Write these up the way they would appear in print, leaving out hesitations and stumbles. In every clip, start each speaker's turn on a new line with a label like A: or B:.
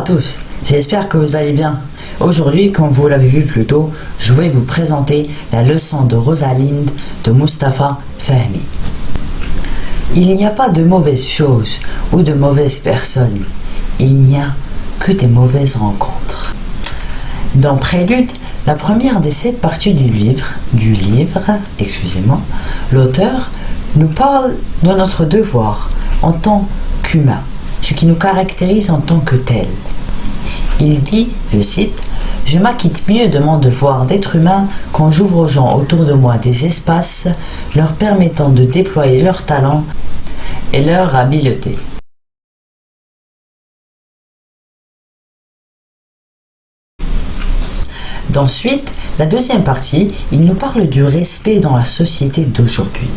A: à tous, j'espère que vous allez bien. Aujourd'hui, comme vous l'avez vu plus tôt, je vais vous présenter la leçon de Rosalinde de Mustapha Fahmi. Il n'y a pas de mauvaises choses ou de mauvaises personnes, il n'y a que des mauvaises rencontres. Dans Prélude, la première des 7 parties du livre, l'auteur nous parle de notre devoir en tant qu'humain, ce qui nous caractérise en tant que tel. Il dit, je cite, « Je m'acquitte mieux de mon devoir d'être humain quand j'ouvre aux gens autour de moi des espaces leur permettant de déployer leurs talents et leur habileté. » Ensuite, la deuxième partie, il nous parle du respect dans la société d'aujourd'hui.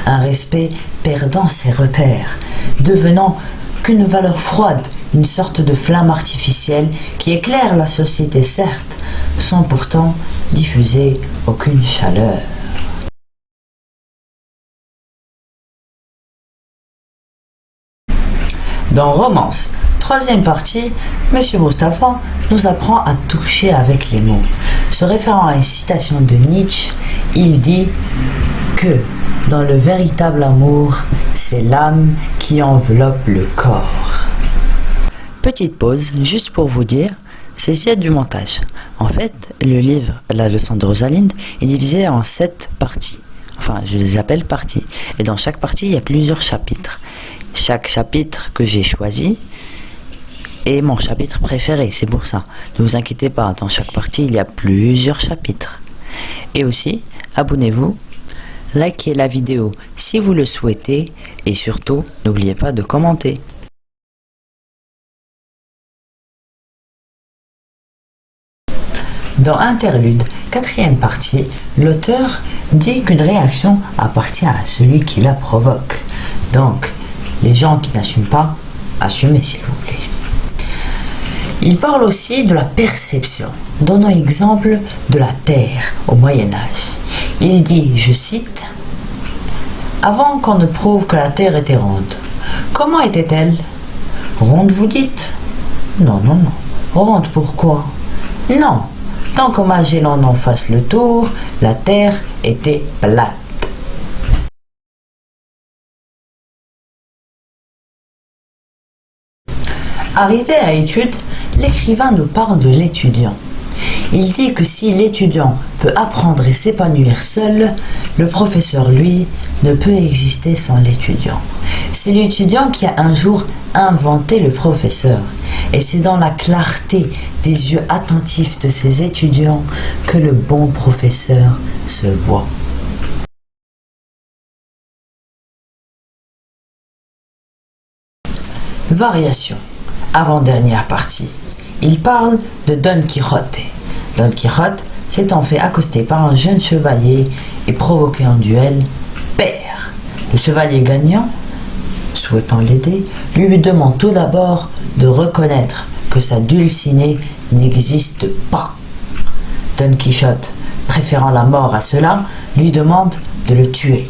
A: Un respect perdant ses repères, devenant qu'une valeur froide, une sorte de flamme artificielle qui éclaire la société certes, sans pourtant diffuser aucune chaleur. Dans Romance, troisième partie, M. Mustapha nous apprend à toucher avec les mots. Se référant à une citation de Nietzsche, il dit que dans le véritable amour, c'est l'âme qui enveloppe le corps. Petite pause, juste pour vous dire, c'est ici du montage. En fait, le livre, la leçon de Rosalinde, est divisé en 7 parties. Enfin, je les appelle parties. Et dans chaque partie, il y a plusieurs chapitres. Chaque chapitre que j'ai choisi est mon chapitre préféré, c'est pour ça. Ne vous inquiétez pas, dans chaque partie, il y a plusieurs chapitres. Et aussi, abonnez-vous, likez la vidéo si vous le souhaitez et surtout, n'oubliez pas de commenter. Dans Interlude, 4e partie, l'auteur dit qu'une réaction appartient à celui qui la provoque. Donc, les gens qui n'assument pas, assumez s'il vous plaît. Il parle aussi de la perception, donnant exemple de la Terre au Moyen-Âge. Il dit, je cite, « Avant qu'on ne prouve que la Terre était ronde, comment était-elle? Ronde vous dites? Non. Ronde pourquoi? Non, tant que Magellan en fasse le tour, la Terre était plate. » Arrivé à Études, l'écrivain nous parle de l'étudiant. Il dit que si l'étudiant peut apprendre et s'épanouir seul, le professeur, lui, ne peut exister sans l'étudiant. C'est l'étudiant qui a un jour inventé le professeur. Et c'est dans la clarté des yeux attentifs de ses étudiants que le bon professeur se voit. Variation. Avant-dernière partie. Il parle de Don Quichotte. Don Quichotte s'étant fait accoster par un jeune chevalier et provoqué un duel, perd. Le chevalier gagnant, souhaitant l'aider, lui demande tout d'abord de reconnaître que sa dulcinée n'existe pas. Don Quichotte, préférant la mort à cela, lui demande de le tuer.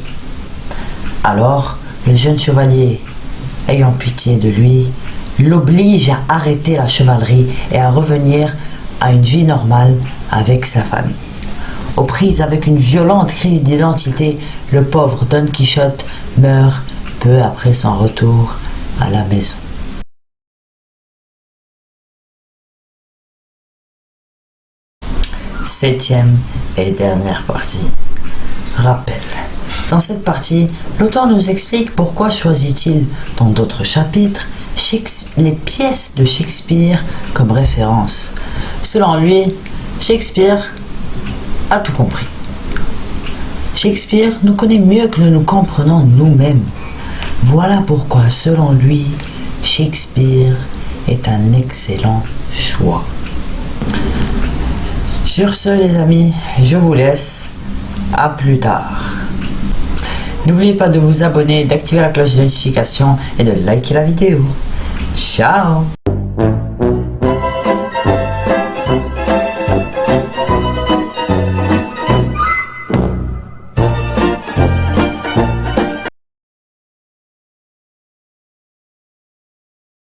A: Alors, le jeune chevalier, ayant pitié de lui, l'oblige à arrêter la chevalerie et à revenir à une vie normale avec sa famille. Aux prises avec une violente crise d'identité, le pauvre Don Quichotte meurt peu après son retour à la maison. Septième et dernière partie. Rappel. Dans cette partie, l'auteur nous explique pourquoi choisit-il, dans d'autres chapitres, les pièces de Shakespeare comme référence. Selon lui, Shakespeare a tout compris. Shakespeare nous connaît mieux que nous nous comprenons nous-mêmes. Voilà pourquoi, selon lui, Shakespeare est un excellent choix. Sur ce, les amis, je vous laisse. À plus tard. N'oubliez pas de vous abonner, d'activer la cloche de notification et de liker la vidéo. Ciao!